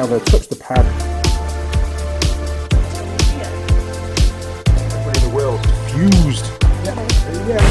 now going to touch the pad. Everybody in the world fused. Yeah.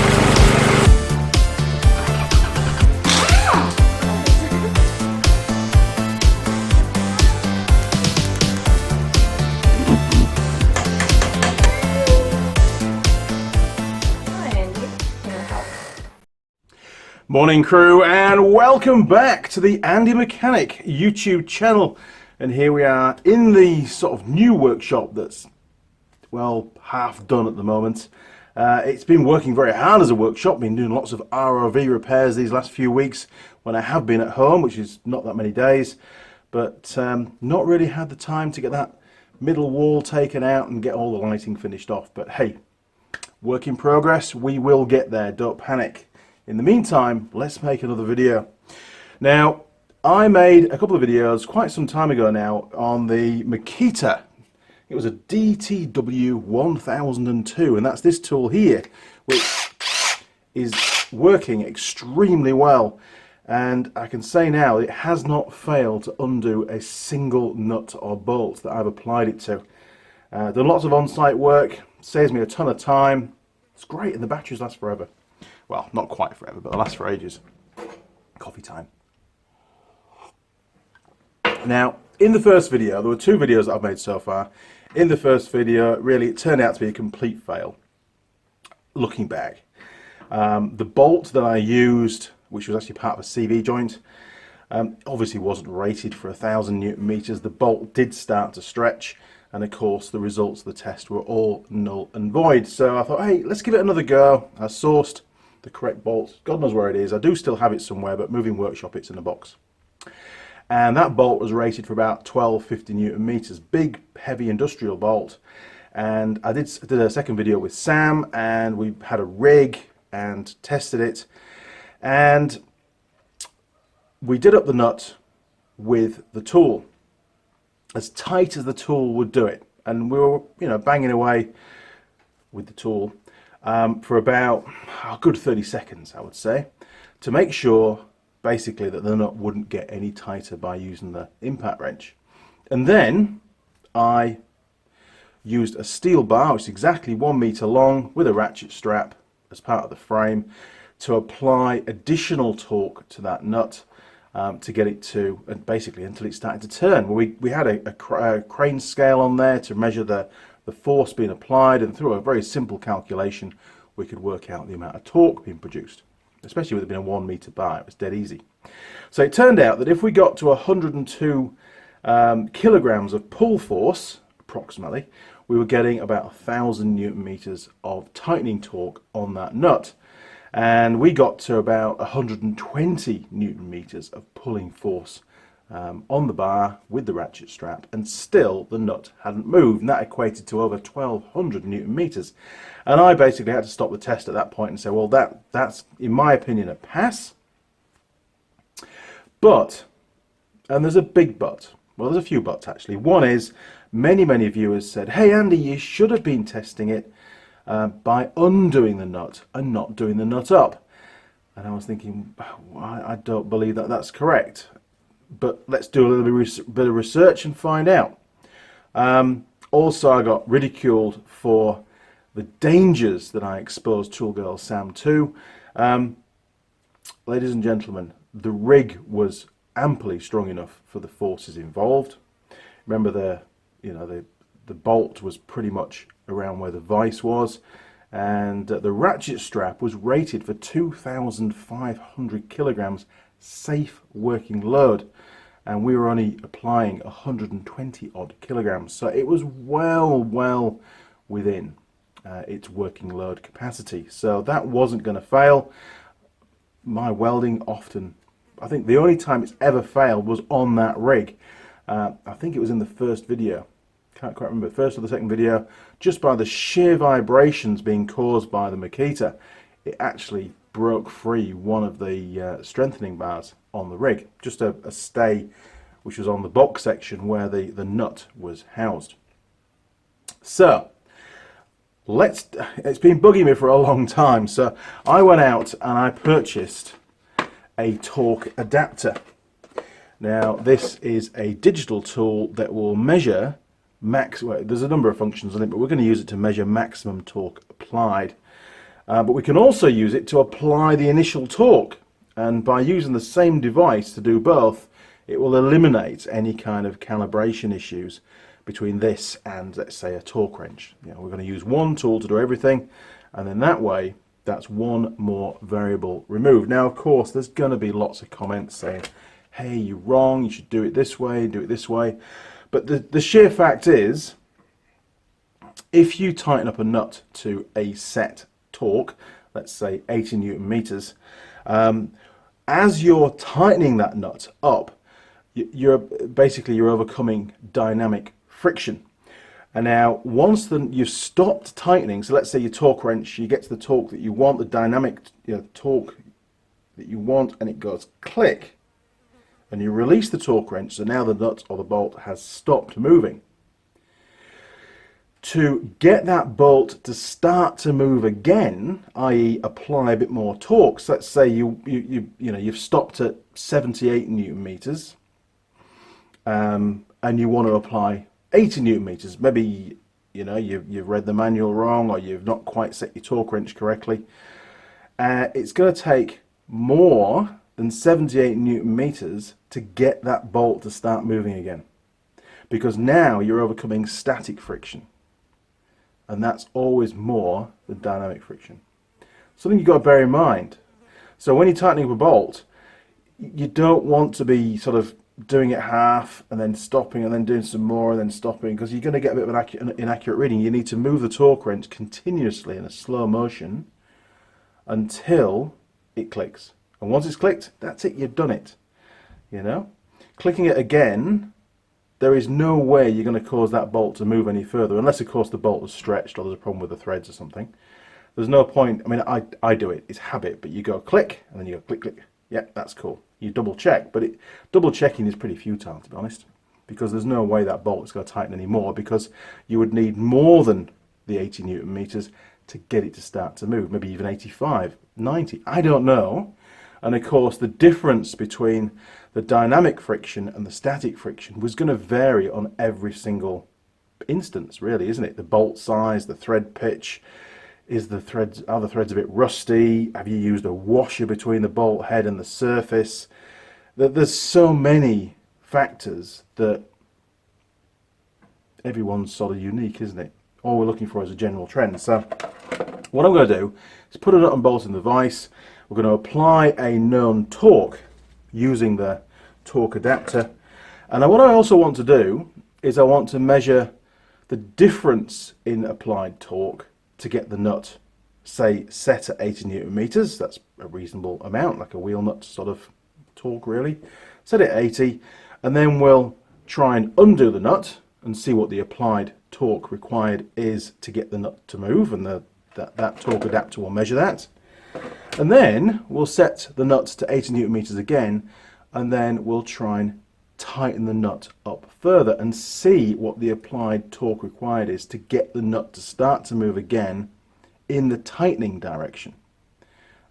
Morning crew, and welcome back to the Andy Mechanic YouTube channel. And here we are in the sort of new workshop that's, well, half done at the moment. It's been working very hard as a workshop, been doing lots of ROV repairs these last few weeks when I have been at home, which is not that many days, but not really had the time to get that middle wall taken out and get all the lighting finished off. But hey, work in progress, we will get there, don't panic. In the meantime, let's make another video. Now, I made a couple of videos quite some time ago now on the Makita. It was a DTW1002, and that's this tool here, which is working extremely well. And I can say now it has not failed to undo a single nut or bolt that I've applied it to. Done lots of on-site work, saves me a ton of time. It's great, and the batteries last forever. Well, not quite forever, but they'll last for ages. Coffee time. Now, in the first video, there were two videos that I've made so far. In the first video, really, it turned out to be a complete fail, looking back. The bolt that I used, which was actually part of a CV joint, obviously wasn't rated for 1,000 Newton meters. The bolt did start to stretch, and of course, the results of the test were all null and void. So I thought, hey, let's give it another go. I sourced the correct bolt. God knows where it is. I do still have it somewhere, but moving workshop, it's in a box. And that bolt was rated for about 1250 Newton meters. Big, heavy industrial bolt. And I did a second video with Sam, and we had a rig and tested it. And we did up the nut with the tool, as tight as the tool would do it. And we were, banging away with the tool for about a good 30 seconds, I would say, to make sure basically that the nut wouldn't get any tighter by using the impact wrench. And then I used a steel bar, which is exactly 1 meter long, with a ratchet strap as part of the frame, to apply additional torque to that nut to get it to, and basically until it started to turn. We had a crane scale on there to measure the force being applied, and through a very simple calculation we could work out the amount of torque being produced, especially with it being a 1 meter bar. It was dead easy. So it turned out that if we got to 102 kilograms of pull force, approximately, we were getting about 1,000 Newton meters of tightening torque on that nut, and we got to about 120 Newton meters of pulling force on the bar with the ratchet strap, and still the nut hadn't moved, and that equated to over 1,200 Newton meters. And I basically had to stop the test at that point and say, well, that's in my opinion a pass. But, and there's a big but, well, there's a few buts actually. One is, many viewers said, hey Andy, you should have been testing it by undoing the nut and not doing the nut up. And I was thinking, I don't believe that that's correct. But let's do a little bit of research and find out. Also, I got ridiculed for the dangers that I exposed Toolgirl Sam to. Ladies and gentlemen, the rig was amply strong enough for the forces involved. Remember, the bolt was pretty much around where the vise was, and the ratchet strap was rated for 2,500 kilograms safe working load, and we were only applying 120 odd kilograms, so it was well within its working load capacity. So that wasn't going to fail. My welding often, I think the only time it's ever failed was on that rig. I think it was in the first video, can't quite remember, first or the second video. Just by the sheer vibrations being caused by the Makita, it actually broke free one of the strengthening bars on the rig, just a stay which was on the box section where the nut was housed. So it's been bugging me for a long time, so I went out and I purchased a torque adapter. Now this is a digital tool that will measure well, there's a number of functions on it, but we're going to use it to measure maximum torque applied. But we can also use it to apply the initial torque, and by using the same device to do both, it will eliminate any kind of calibration issues between this and, let's say, a torque wrench. You know, we're going to use one tool to do everything, and then that way that's one more variable removed. Now of course there's going to be lots of comments saying, hey, you're wrong, you should do it this way, do it this way. But the sheer fact is, if you tighten up a nut to a set torque, let's say 80 Newton meters, as you're tightening that nut up, you're overcoming dynamic friction. And now once you've stopped tightening, so let's say your torque wrench, you get to the torque that you want, the dynamic torque that you want, and it goes click, and you release the torque wrench, so now the nut or the bolt has stopped moving. To get that bolt to start to move again, i.e. apply a bit more torque, so let's say you've stopped at 78 Newton meters, and you want to apply 80 Newton meters. Maybe you've read the manual wrong, or you've not quite set your torque wrench correctly. It's going to take more than 78 Newton meters to get that bolt to start moving again, because now you're overcoming static friction, and that's always more than dynamic friction. Something you've got to bear in mind. So when you're tightening up a bolt, you don't want to be sort of doing it half and then stopping and then doing some more and then stopping, because you're going to get a bit of an inaccurate reading. You need to move the torque wrench continuously in a slow motion until it clicks. And once it's clicked, that's it, you've done it. Clicking it again, there is no way you're going to cause that bolt to move any further, unless of course the bolt is stretched or there's a problem with the threads or something. There's no point. I mean, I do it, it's habit, but you go click and then you go click, click. Yeah, that's cool. You double check, but double checking is pretty futile, to be honest, because there's no way that bolt is going to tighten anymore, because you would need more than the 80 Newton meters to get it to start to move, maybe even 85, 90, I don't know. And of course the difference between the dynamic friction and the static friction was going to vary on every single instance, really, isn't it? The bolt size, the thread pitch, are the threads a bit rusty? Have you used a washer between the bolt head and the surface? There's so many factors that everyone's sort of unique, isn't it? All we're looking for is a general trend. So what I'm going to do is put a nut and bolt in the vise. We're going to apply a known torque using the torque adapter. And what I also want to do is I want to measure the difference in applied torque to get the nut, say, set at 80 Newton meters. That's a reasonable amount, like a wheel nut sort of torque, really. Set it at 80, and then we'll try and undo the nut and see what the applied torque required is to get the nut to move, and that torque adapter will measure that. And then we'll set the nut to 80 Newton meters again, and then we'll try and tighten the nut up further and see what the applied torque required is to get the nut to start to move again in the tightening direction,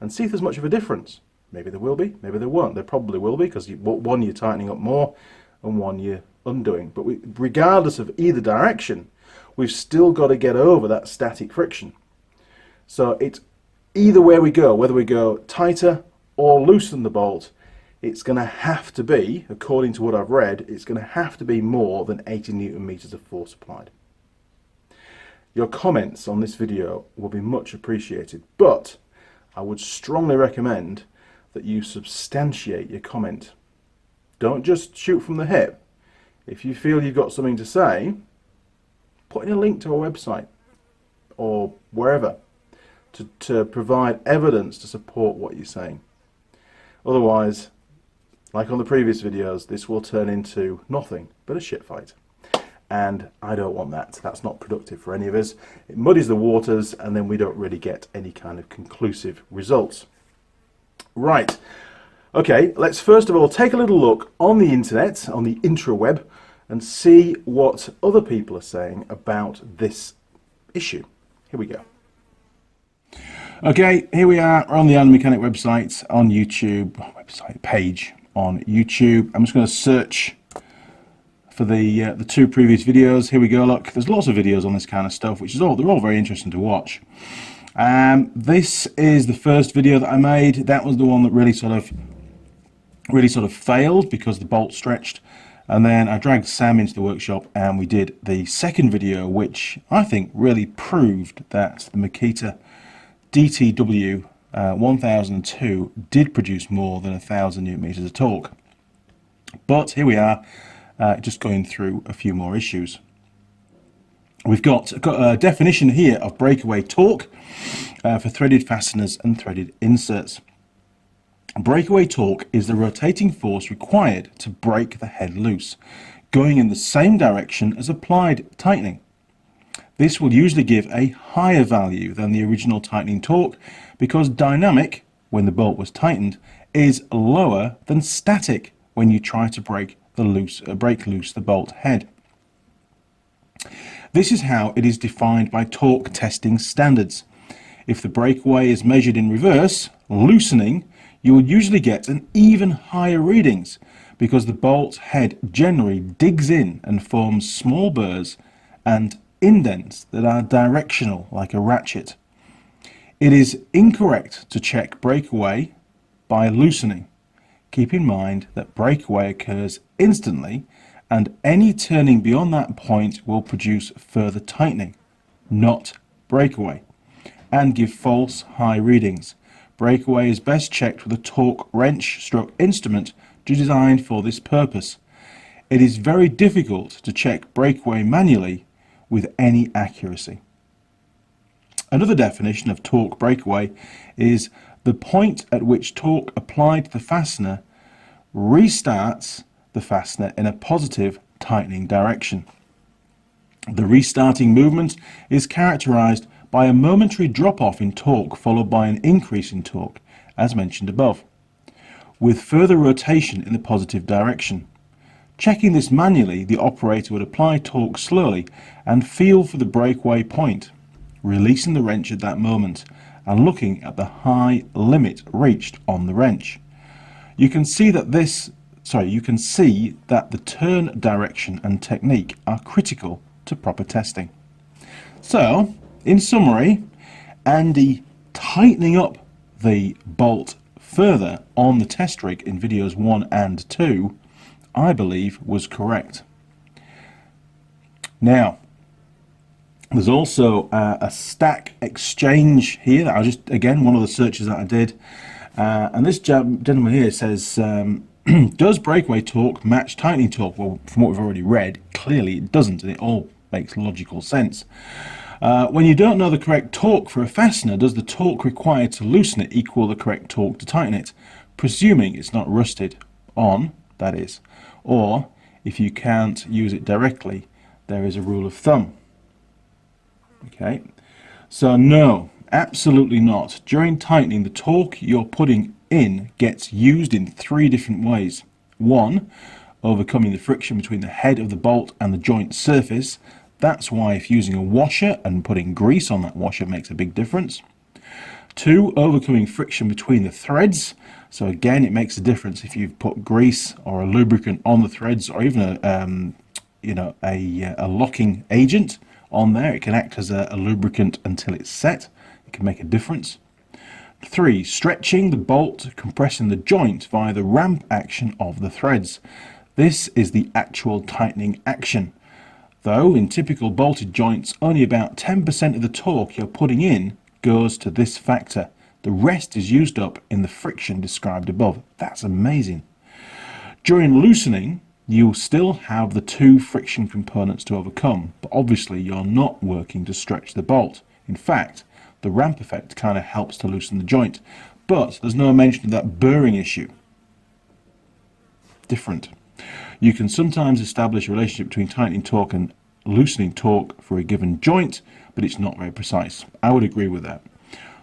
and see if there's much of a difference. Maybe there will be, maybe there won't. There probably will be, because one you're tightening up more and one you're undoing. But regardless of either direction, we've still got to get over that static friction. So it's either way we go, whether we go tighter or loosen the bolt, it's going to have to be, according to what I've read, it's going to have to be more than 80 Newton meters of force applied. Your comments on this video will be much appreciated, but I would strongly recommend that you substantiate your comment. Don't just shoot from the hip. If you feel you've got something to say, put in a link to our website or wherever to provide evidence to support what you're saying. Otherwise, like on the previous videos, this will turn into nothing but a shit fight. And I don't want that. That's not productive for any of us. It muddies the waters, and then we don't really get any kind of conclusive results. Right. Okay, let's first of all take a little look on the internet, on the intraweb, and see what other people are saying about this issue. Here we go. Okay, here we are on the Iron Mechanic website, on YouTube, website page, on YouTube. I'm just going to search for the two previous videos. Here we go. Look, there's lots of videos on this kind of stuff, which is they're all very interesting to watch. This is the first video that I made. That was the one that really sort of failed because the bolt stretched. And then I dragged Sam into the workshop and we did the second video, which I think really proved that the Makita DTW1002 did produce more than 1,000 Newton meters of torque. But here we are, just going through a few more issues. We've got a definition here of breakaway torque for threaded fasteners and threaded inserts. Breakaway torque is the rotating force required to break the head loose, going in the same direction as applied tightening. This will usually give a higher value than the original tightening torque because dynamic, when the bolt was tightened, is lower than static when you try to break loose the bolt head. This is how it is defined by torque testing standards. If the breakaway is measured in reverse, loosening, you will usually get an even higher readings because the bolt head generally digs in and forms small burrs and indents that are directional like a ratchet. It is incorrect to check breakaway by loosening. Keep in mind that breakaway occurs instantly and any turning beyond that point will produce further tightening, not breakaway, and give false high readings. Breakaway is best checked with a torque wrench stroke instrument designed for this purpose. It is very difficult to check breakaway manually with any accuracy. Another definition of torque breakaway is the point at which torque applied to the fastener restarts the fastener in a positive tightening direction. The restarting movement is characterized by a momentary drop-off in torque followed by an increase in torque, as mentioned above, with further rotation in the positive direction. Checking this manually, the operator would apply torque slowly and feel for the breakaway point, releasing the wrench at that moment and looking at the high limit reached on the wrench. You can see that the turn direction and technique are critical to proper testing. So, in summary, Andy tightening up the bolt further on the test rig in videos 1 and 2, I believe was correct. Now, there's also a stack exchange here that I just, again, one of the searches that I did. And this gentleman here says, does breakaway torque match tightening torque? Well, from what we've already read, clearly it doesn't, and it all makes logical sense. When you don't know the correct torque for a fastener, does the torque required to loosen it equal the correct torque to tighten it? Presuming it's not rusted on, that is. Or, if you can't use it directly, there is a rule of thumb. Okay, so no, absolutely not. During tightening, the torque you're putting in gets used in 3 different ways. 1, overcoming the friction between the head of the bolt and the joint surface. That's why if using a washer and putting grease on that washer makes a big difference. 2, overcoming friction between the threads. So again, it makes a difference if you've put grease or a lubricant on the threads, or even a locking agent on there. It can act as a lubricant until it's set. It can make a difference. 3, stretching the bolt, compressing the joint via the ramp action of the threads. This is the actual tightening action. Though in typical bolted joints, only about 10% of the torque you're putting in goes to this factor. The rest is used up in the friction described above. That's amazing. During loosening, you'll still have the 2 friction components to overcome, but obviously you're not working to stretch the bolt. In fact, the ramp effect kind of helps to loosen the joint, but there's no mention of that burring issue. Different. You can sometimes establish a relationship between tightening torque and loosening torque for a given joint, but it's not very precise. I would agree with that.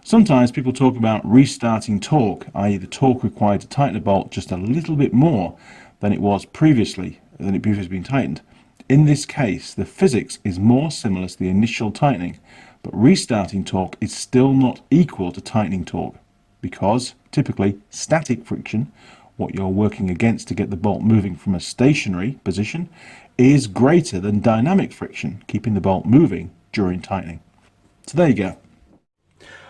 Sometimes people talk about restarting torque, i.e. the torque required to tighten a bolt just a little bit more than it previously been tightened. In this case, the physics is more similar to the initial tightening, but restarting torque is still not equal to tightening torque, because typically static friction what you're working against to get the bolt moving from a stationary position, is greater than dynamic friction, keeping the bolt moving during tightening. So there you go.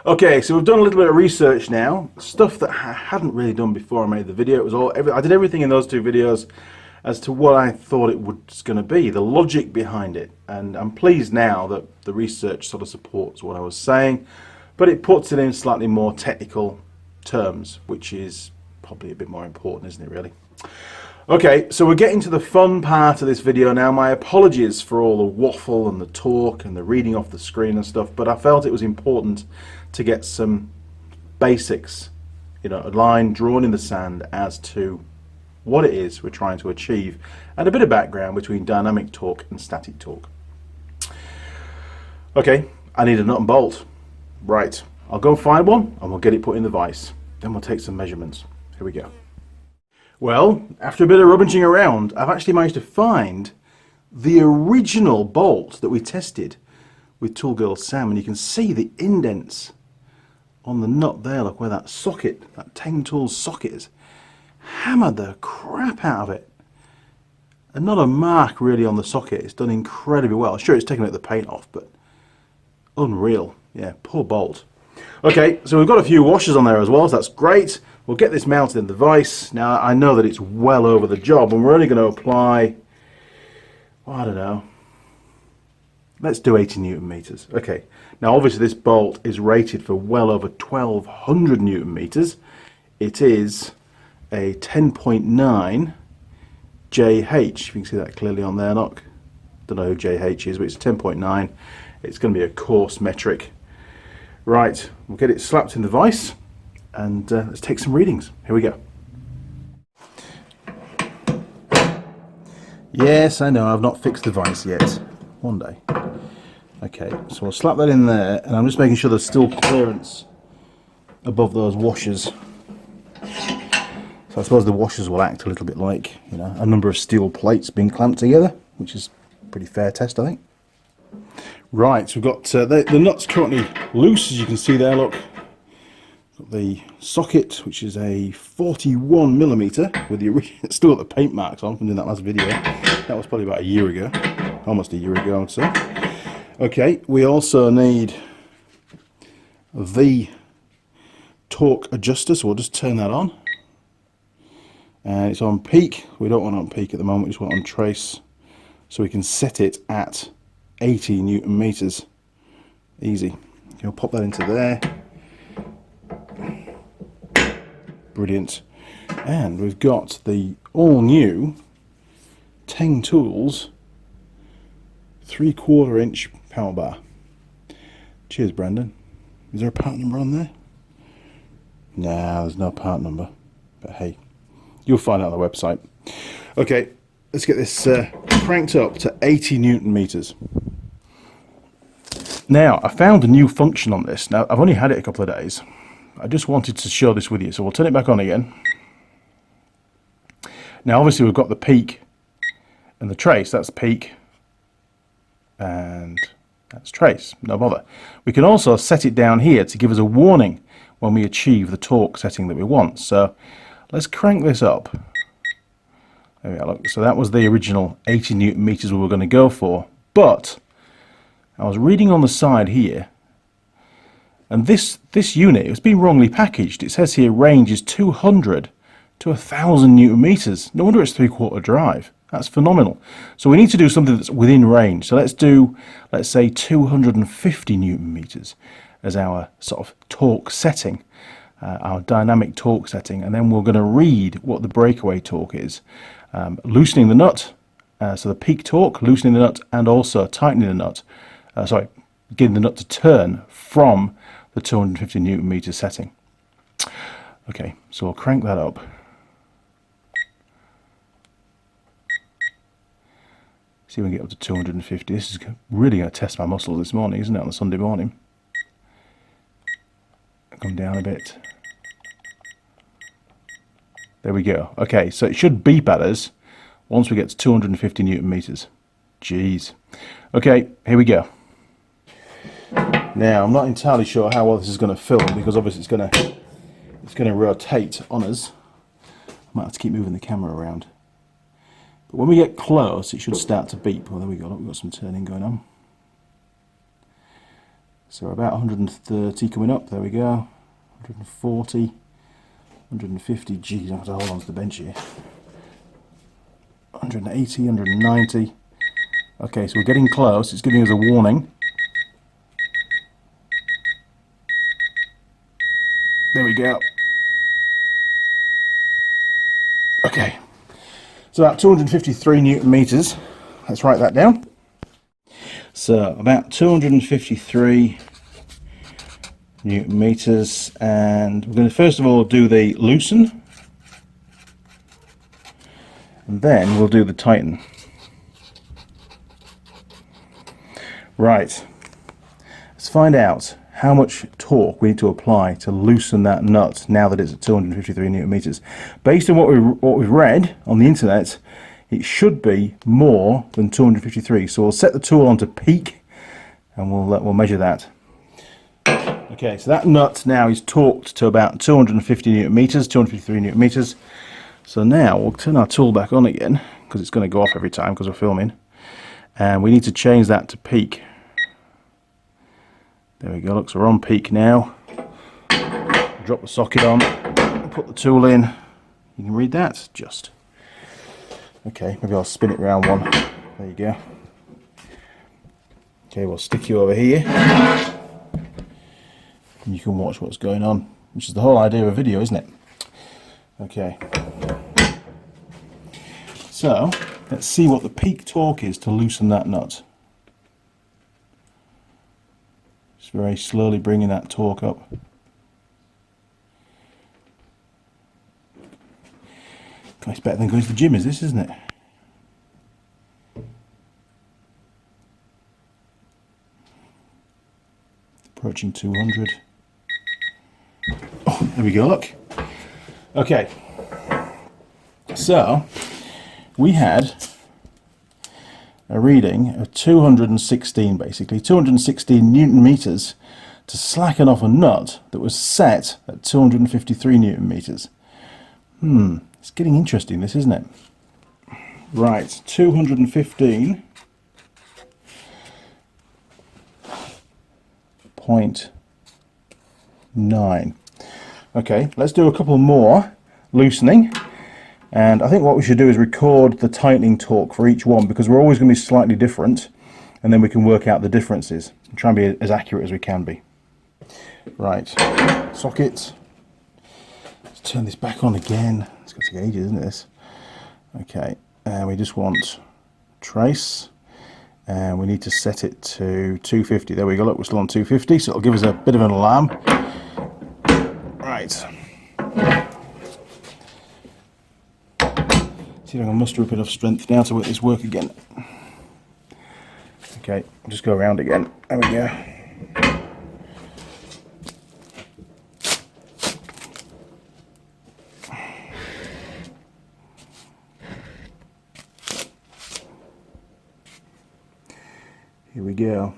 Okay, so we've done a little bit of research now, stuff that I hadn't really done before I made the video. It was I did everything in those two videos as to what I thought it was going to be, the logic behind it. And I'm pleased now that the research sort of supports what I was saying, but it puts it in slightly more technical terms, which is probably a bit more important, isn't it, really? Okay, so we're getting to the fun part of this video now. My apologies for all the waffle and the talk and the reading off the screen and stuff, but I felt it was important to get some basics, you know, a line drawn in the sand as to what it is we're trying to achieve, and a bit of background between dynamic torque and static torque. Okay, I need a nut and bolt. Right, I'll go find one and we'll get it put in the vise. Then we'll take some measurements. Here we go. Well, after a bit of rummaging around, I've actually managed to find the original bolt that we tested with Toolgirl Sam, and you can see the indents on the nut there. Look where that socket, that Tang Tools socket is. Hammered the crap out of it. And not a mark really on the socket. It's done incredibly well. Sure, it's taken the paint off, but unreal. Yeah, poor bolt. Okay, so we've got a few washers on there as well, so that's great. We'll get this mounted in the vise. Now, I know that it's well over the job, and we're only going to apply, well, I don't know, let's do 80 Newton meters. Okay, now obviously this bolt is rated for well over 1200 Newton meters. It is a 10.9 JH, if you can see that clearly on there, don't know who JH is, but it's 10.9. It's going to be a coarse metric. Right, we'll get it slapped in the vise and let's take some readings. Here we go. Yes, I know, I've not fixed the vise yet. One day. Okay, so we'll slap that in there, and I'm just making sure there's still clearance above those washers. So I suppose the washers will act a little bit like, you know, a number of steel plates being clamped together, which is a pretty fair test, I think. Right, so we've got the nut's currently loose, as you can see there, look. Got the socket, which is a 41mm with the original, still got the paint marks on from doing that last video. That was probably about a year ago, almost a year ago, I would say. Okay, we also need the torque adjuster, so we'll just turn that on. And it's on peak. We don't want it on peak at the moment, we just want it on trace, so we can set it at 80 Newton meters. Easy. You'll pop that into there. Brilliant. And we've got the all new Tang Tools 3/4 inch power bar. Cheers, Brandon. Is there a part number on there? Nah, there's no part number. But hey, you'll find out on the website. Okay, let's get this cranked up to 80 Newton meters. Now, I found a new function on this. Now, I've only had it a couple of days. I just wanted to show this with you, so we'll turn it back on again. Now, obviously, we've got the peak and the trace. That's peak and that's trace. No bother. We can also set it down here to give us a warning when we achieve the torque setting that we want. So let's crank this up. There we are, look. So that was the original 80 Newton meters we were going to go for, but I was reading on the side here, and this unit has been wrongly packaged. It says here range is 200 to 1000 Newton meters. No wonder it's 3/4 drive. That's phenomenal. So we need to do something that's within range. So let's do, let's say 250 Newton meters as our sort of torque setting, our dynamic torque setting, and then we're going to read what the breakaway torque is. Loosening the nut, so the peak torque, loosening the nut, and also tightening the nut. Getting the nut to turn from the 250 Newton meter setting. Okay, so we'll crank that up. See if we can get up to 250. This is really going to test my muscles this morning, isn't it, on a Sunday morning? Come down a bit. There we go. Okay, so it should beep at us once we get to 250 Newton meters. Jeez. Okay, here we go. Now, I'm not entirely sure how well this is going to film, because obviously it's going to rotate on us. I'm Might have to keep moving the camera around. But when we get close, it should start to beep. Well, there we go. Look, we've got some turning going on. So about 130 coming up. There we go. 140, 150. Geez, I have to hold on to the bench here. 180, 190. Okay, so we're getting close. It's giving us a warning. There we go. Okay, so about 253 newton meters. Let's write that down. So about 253 newton meters, and we're going to first of all do the loosen, and then we'll do the tighten. Right, let's find out how much torque we need to apply to loosen that nut now that it's at 253 newton meters. Based on what we've read on the internet, it should be more than 253. So we'll set the tool onto peak, and we'll measure that. Okay, so that nut now is torqued to about 250 newton meters, 253 newton meters. So now we'll turn our tool back on again, because it's going to go off every time because we're filming, and we need to change that to peak. There we go, look, so we're on peak now. Drop the socket on, put the tool in. You can read that, just. Okay, maybe I'll spin it round one. There you go. Okay, we'll stick you over here. And you can watch what's going on, which is the whole idea of a video, isn't it? Okay. So, let's see what the peak torque is to loosen that nut. Just very slowly bringing that torque up. It's better than going to the gym, is this, isn't it? Approaching 200. Oh, there we go, look. Okay. So, we had a reading of 216, basically 216 newton meters to slacken off a nut that was set at 253 newton meters. It's getting interesting, this, isn't it? Right, 215.9. Okay, let's do a couple more loosening. And I think what we should do is record the tightening torque for each one, because we're always going to be slightly different, and then we can work out the differences and try and be as accurate as we can be. Right, socket. Let's turn this back on again. It's going to take ages, isn't it, this? Okay, and we just want trace, and we need to set it to 250. There we go, look, we're still on 250, so it'll give us a bit of an alarm. Right. See if I can muster up enough strength now to make this work again. Okay, I'll just go around again. There we go. Here we go.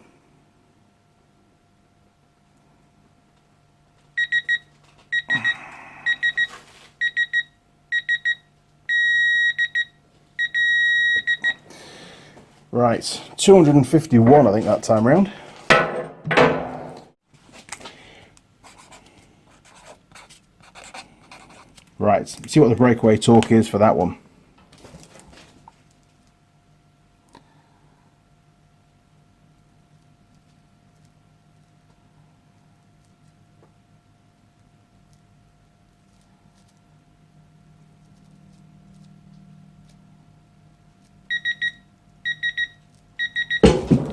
Right, 251 I think that time round. Right, see what the breakaway torque is for that one.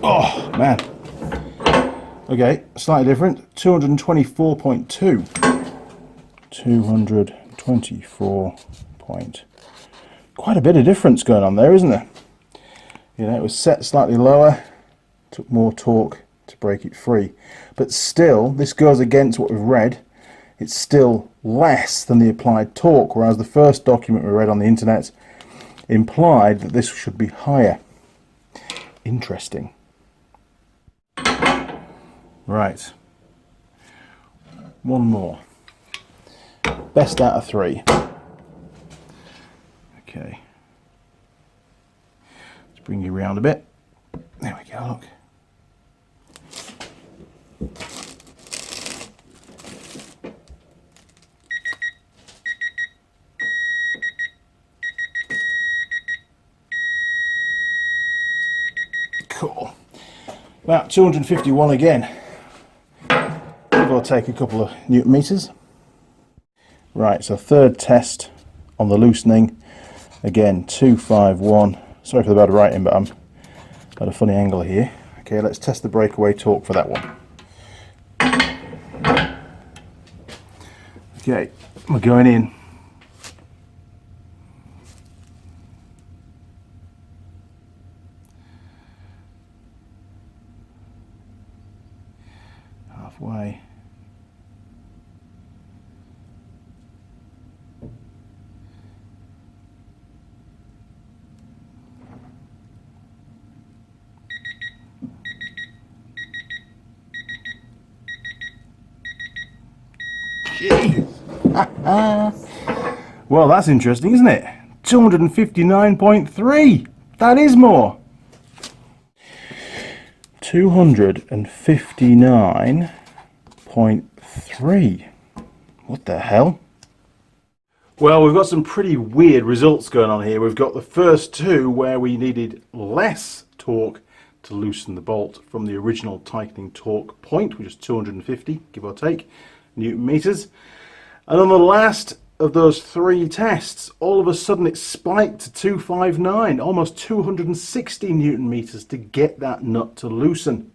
Oh, man. Okay, slightly different. 224.2. 224 point. Quite a bit of difference going on there, isn't there? You know, it was set slightly lower, took more torque to break it free. But still, this goes against what we've read. It's still less than the applied torque, whereas the first document we read on the internet implied that this should be higher. Interesting. Right, one more. Best out of three. Okay. Let's bring you around a bit. There we go, look. Cool. About 251 again. Give or take a couple of newton meters. Right, so third test on the loosening. Again, 251. Sorry for the bad writing, but I'm at a funny angle here. Okay, let's test the breakaway torque for that one. Okay, we're going in. Halfway. Well, that's interesting, isn't it? 259.3. That is more. 259.3. What the hell? Well, we've got some pretty weird results going on here. We've got the first two where we needed less torque to loosen the bolt from the original tightening torque point, which is 250, give or take, newton meters. And on the last of those three tests, all of a sudden it spiked to 259, almost 260 newton meters to get that nut to loosen.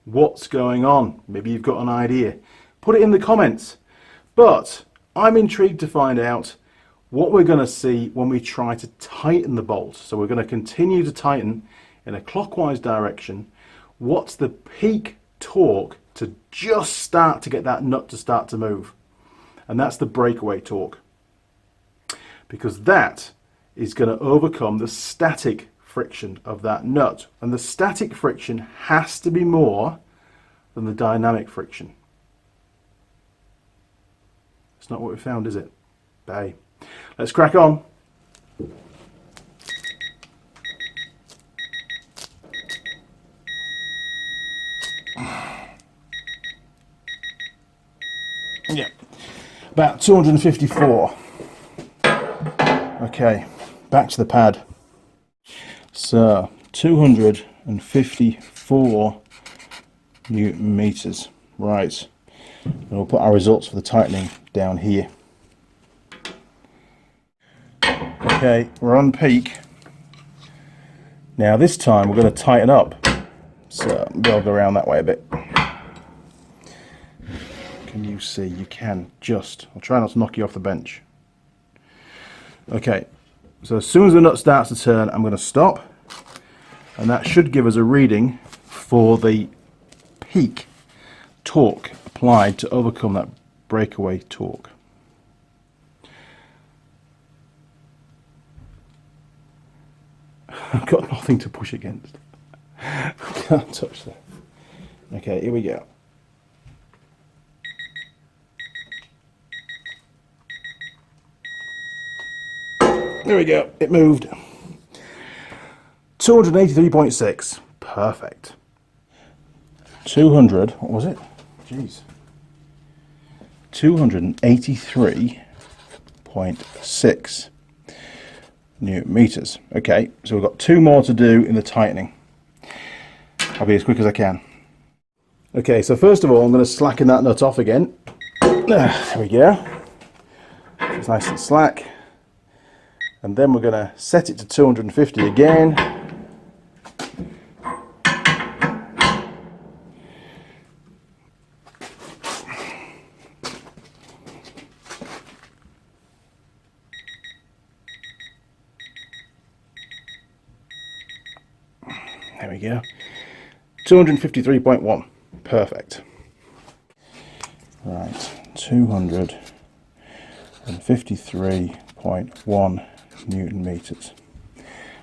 What's going on? Maybe you've got an idea. Put it in the comments. But I'm intrigued to find out what we're going to see when we try to tighten the bolt. So we're going to continue to tighten in a clockwise direction. What's the peak torque to just start to get that nut to start to move? And that's the breakaway torque, because that is going to overcome the static friction of that nut, and the static friction has to be more than the dynamic friction. It's not what we found, is it? Bye. Let's crack on. Yeah. About 254. Okay, back to the pad. So 254 newton meters. Right. And we'll put our results for the tightening down here. Okay, we're on peak. Now this time we're going to tighten up. So maybe I'll go around that way a bit. Can you see? You can just. I'll try not to knock you off the bench. Okay, so as soon as the nut starts to turn, I'm going to stop, and that should give us a reading for the peak torque applied to overcome that breakaway torque. I've got nothing to push against. I can't touch that. Okay, here we go. There we go, it moved. 283.6, perfect. 200, what was it? Jeez. 283.6 newton meters. Okay, so we've got two more to do in the tightening. I'll be as quick as I can. Okay, so first of all, I'm going to slacken that nut off again. There we go. It's nice and slack. And then we're going to set it to 250 again. There we go. 253.1. Perfect. Right, 253.1 newton meters.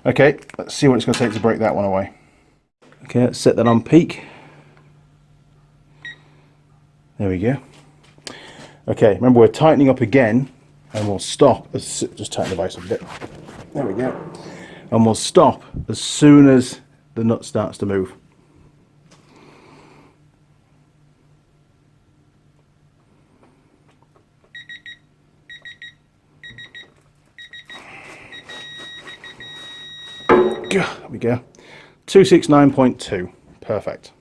Okay, let's see what it's going to take to break that one away. Okay, let's set that on peak. There we go. Okay, remember we're tightening up again and we'll stop, just tighten the vise a bit, there we go, and we'll stop as soon as the nut starts to move. There we go, 269.2, perfect.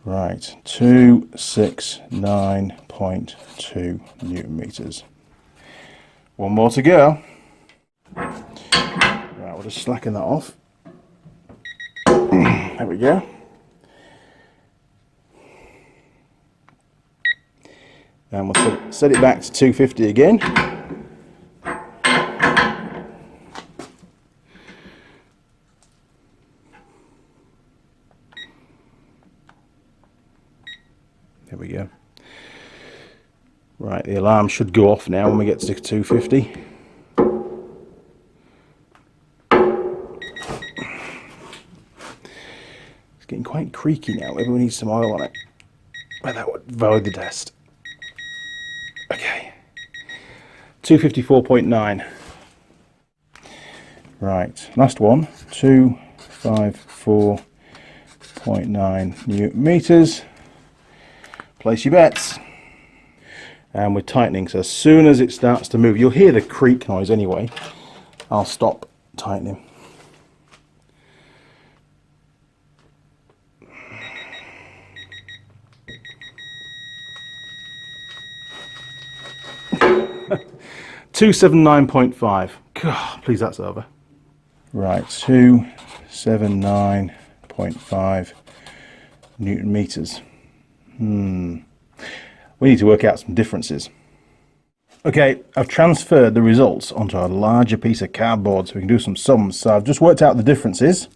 Right, 269.2 Newton meters. One more to go. Right, we'll just slacken that off. There we go. And we'll set it back to 250 again. There we go. Right, the alarm should go off now when we get to 250. It's getting quite creaky now. Maybe we need some oil on it. Well, that would validate the test. Okay. 254.9. Right, last one. 254.9 Newton meters. Place your bets. And we're tightening, so as soon as it starts to move, you'll hear the creak noise anyway. I'll stop tightening. $279.5. God, please, that's over. Right, 279.5 Newton meters. We need to work out some differences. Okay, I've transferred the results onto a larger piece of cardboard so we can do some sums. So I've just worked out the differences.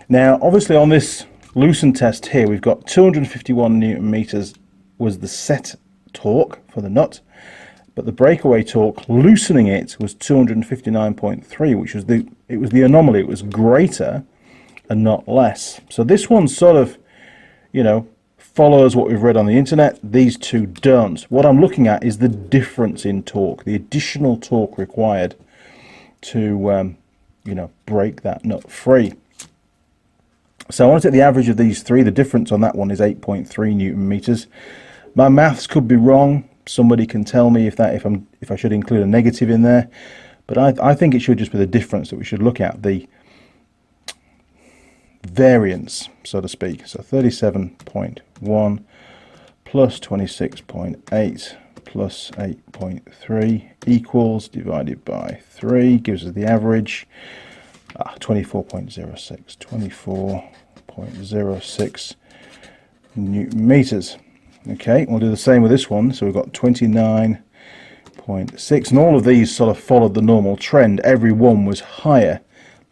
Now, obviously on this loosen test here, we've got 251 Newton meters was the set torque for the nut, but the breakaway torque, loosening it, was 259.3, which was the anomaly. It was greater and not less. So this one sort of, you know, follows what we've read on the internet. These two don't. What I'm looking at is the difference in torque, the additional torque required to, you know, break that nut free. So I want to take the average of these three. The difference on that one is 8.3 Newton meters. My maths could be wrong. Somebody can tell me if I should include a negative in there. But I think it should just be the difference that we should look at, the variance, so to speak. So 37.1 plus 26.8 plus 8.3 equals, divided by 3 gives us the average, 24.06, 24.06 Newton meters. Okay, we'll do the same with this one. So we've got 29.6, and all of these sort of followed the normal trend. Every one was higher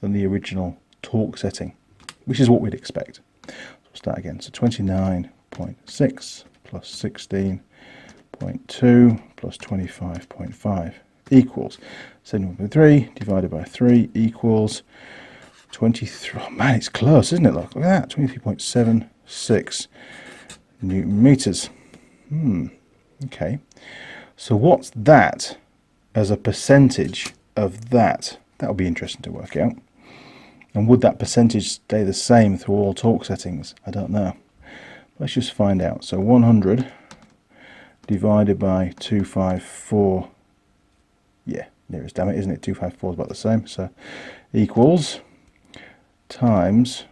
than the original torque setting, which is what we'd expect. So we'll start again. So 29.6 plus 16.2 plus 25.5 equals 7.3 divided by 3 equals 23. Oh man, it's close, isn't it? Look at that, 23.76 Newton meters. Okay. So what's that as a percentage of that? That'll be interesting to work out. And would that percentage stay the same through all torque settings? I don't know. Let's just find out. So 100 divided by 254. Yeah, nearest damn it, isn't it? 254 is about the same. So equals times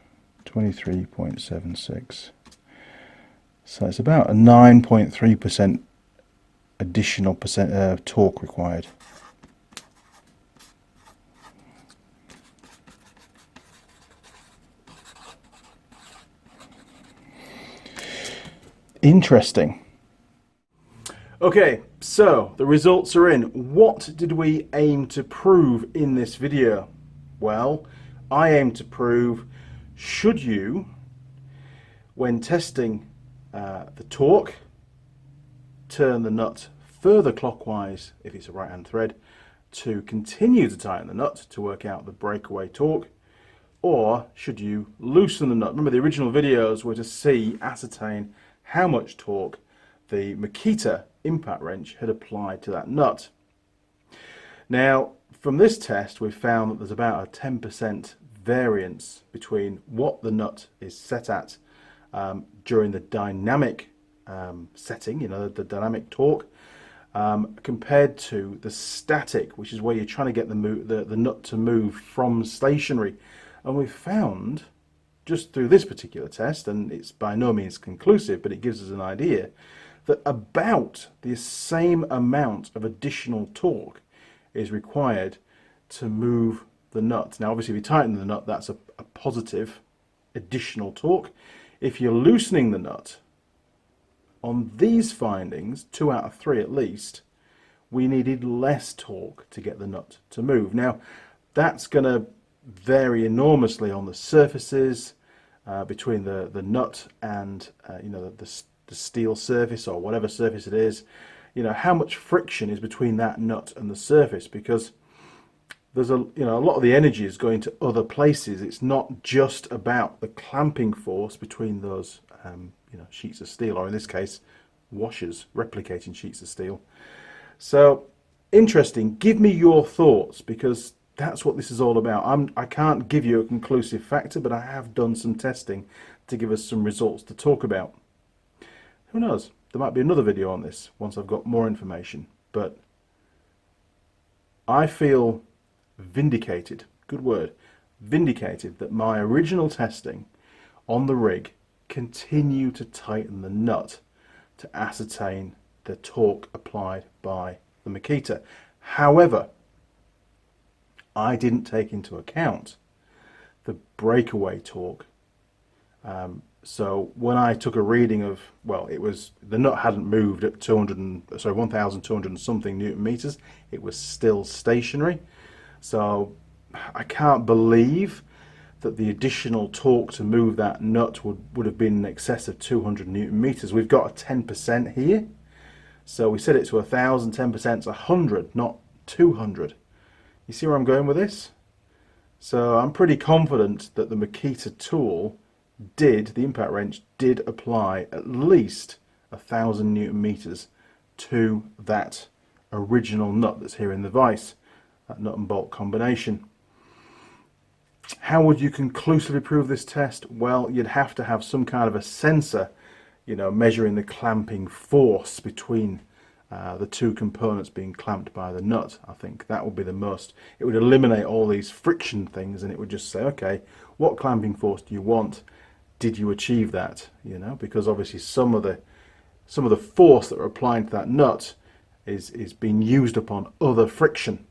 23.76. So it's about a 9.3% additional torque required. Interesting. Okay, so the results are in. What did we aim to prove in this video? Well, I aim to prove, should you, when testing the torque, turn the nut further clockwise if it's a right hand thread to continue to tighten the nut to work out the breakaway torque, or should you loosen the nut? Remember, the original videos were to ascertain how much torque the Makita impact wrench had applied to that nut. Now, from this test, we've found that there's about a 10% variance between what the nut is set at during the dynamic setting, the dynamic torque, compared to the static, which is where you're trying to get the nut to move from stationary. And we've found, just through this particular test, and it's by no means conclusive, but it gives us an idea, that about the same amount of additional torque is required to move the nut. Now, obviously, if you tighten the nut, that's a positive additional torque. If you're loosening the nut, on these findings, 2 out of 3 at least, we needed less torque to get the nut to move. Now, that's going to vary enormously on the surfaces between the nut and the steel surface or whatever surface it is. How much friction is between that nut and the surface, because there's a lot of the energy is going to other places. It's not just about the clamping force between those sheets of steel, or in this case washers, replicating sheets of steel. So interesting. Give me your thoughts, because that's what this is all about. I can't give you a conclusive factor, but I have done some testing to give us some results to talk about. Who knows? There might be another video on this once I've got more information, but I feel vindicated, good word, vindicated, that my original testing on the rig continue to tighten the nut to ascertain the torque applied by the Makita. However, I didn't take into account the breakaway torque. So when I took a reading of, the nut hadn't moved at 1,200 and something Newton meters. It was still stationary. So I can't believe that the additional torque to move that nut would have been in excess of 200 Newton meters. We've got a 10% here. So we set it to 1,000, 10% is 100, not 200. You see where I'm going with this? So I'm pretty confident that the Makita tool the impact wrench did apply at least 1,000 Newton meters to that original nut that's here in the vise, that nut and bolt combination. How would you conclusively prove this test? Well, you'd have to have some kind of a sensor, measuring the clamping force between the two components being clamped by the nut. I think that would be the most. It would eliminate all these friction things, and it would just say, okay, what clamping force do you want? Did you achieve that? Because obviously some of the force that we're applying to that nut is being used upon other friction,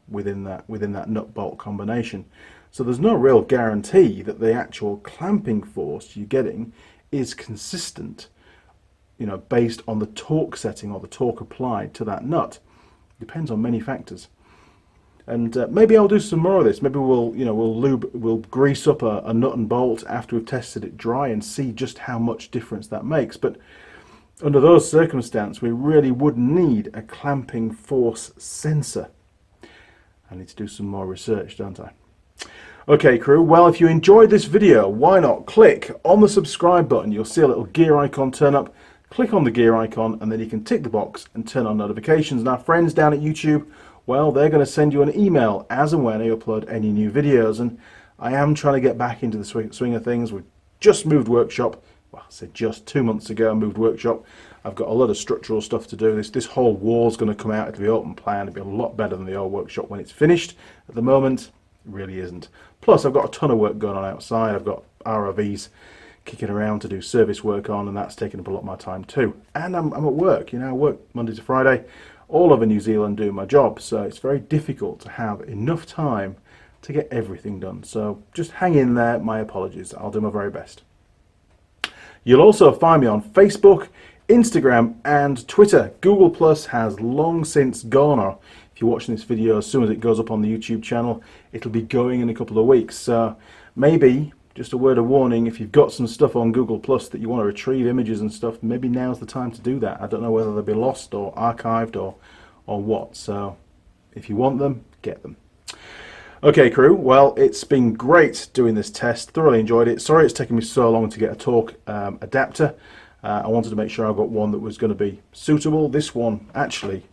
within that nut bolt combination. So there's no real guarantee that the actual clamping force you're getting is consistent, based on the torque setting or the torque applied to that nut. Depends on many factors. And maybe I'll do some more of this. Maybe we'll grease up a nut and bolt after we've tested it dry and see just how much difference that makes. But under those circumstances, we really would need a clamping force sensor. I need to do some more research, don't I? Okay, crew. Well, if you enjoyed this video, why not click on the subscribe button? You'll see a little gear icon turn up. Click on the gear icon, and then you can tick the box and turn on notifications. And our friends down at YouTube, well, they're going to send you an email as and when I upload any new videos. And I am trying to get back into the swing of things. We've just moved workshop. Well, I said just 2 months ago I moved workshop. I've got a lot of structural stuff to do. This whole wall's going to come out. It'll be open plan. It'll be a lot better than the old workshop when it's finished. At the moment, it really isn't. Plus, I've got a ton of work going on outside. I've got ROVs kicking around to do service work on, and that's taking up a lot of my time too. And I'm at work. I work Monday to Friday, all over New Zealand doing my job. So it's very difficult to have enough time to get everything done. So just hang in there. My apologies. I'll do my very best. You'll also find me on Facebook, Instagram, and Twitter. Google Plus has long since gone, or if you're watching this video as soon as it goes up on the YouTube channel, it'll be going in a couple of weeks. So maybe, just a word of warning, if you've got some stuff on Google Plus that you want to retrieve images and stuff, maybe now's the time to do that. I don't know whether they'll be lost or archived or what. So if you want them, get them. Okay, crew. Well, it's been great doing this test. Thoroughly enjoyed it. Sorry it's taken me so long to get a torque adapter. I wanted to make sure I got one that was going to be suitable. This one actually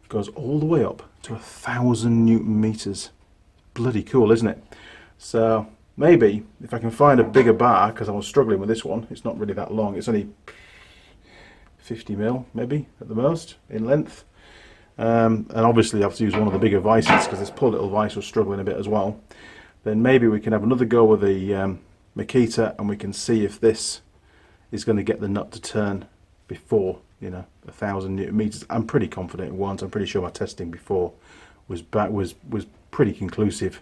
goes all the way up to 1,000 Newton meters. Bloody cool, isn't it? So maybe if I can find a bigger bar, because I was struggling with this one, it's not really that long, it's only 50 mil maybe at the most in length, and obviously I have to use one of the bigger vices because this poor little vice was struggling a bit as well. Then maybe we can have another go with the Makita, and we can see if this is going to get the nut to turn before, you know, 1,000 Newton meters. I'm pretty confident it won't. I'm pretty sure my testing before was pretty conclusive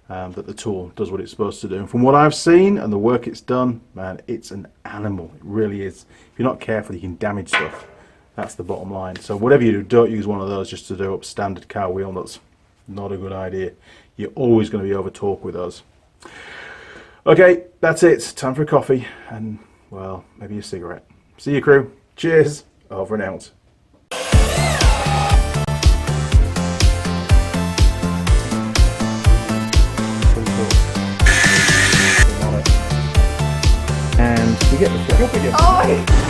that the tool does what it's supposed to do. And from what I've seen and the work it's done, man, it's an animal. It really is. If you're not careful, you can damage stuff. That's the bottom line. So whatever you do, don't use one of those just to do up standard car wheel nuts. Not a good idea. You're always going to be over torque with those. Okay, that's it. Time for a coffee and, well, maybe a cigarette. See you, crew. Cheers. Over and out. And you get the flick up again. Oh! Really.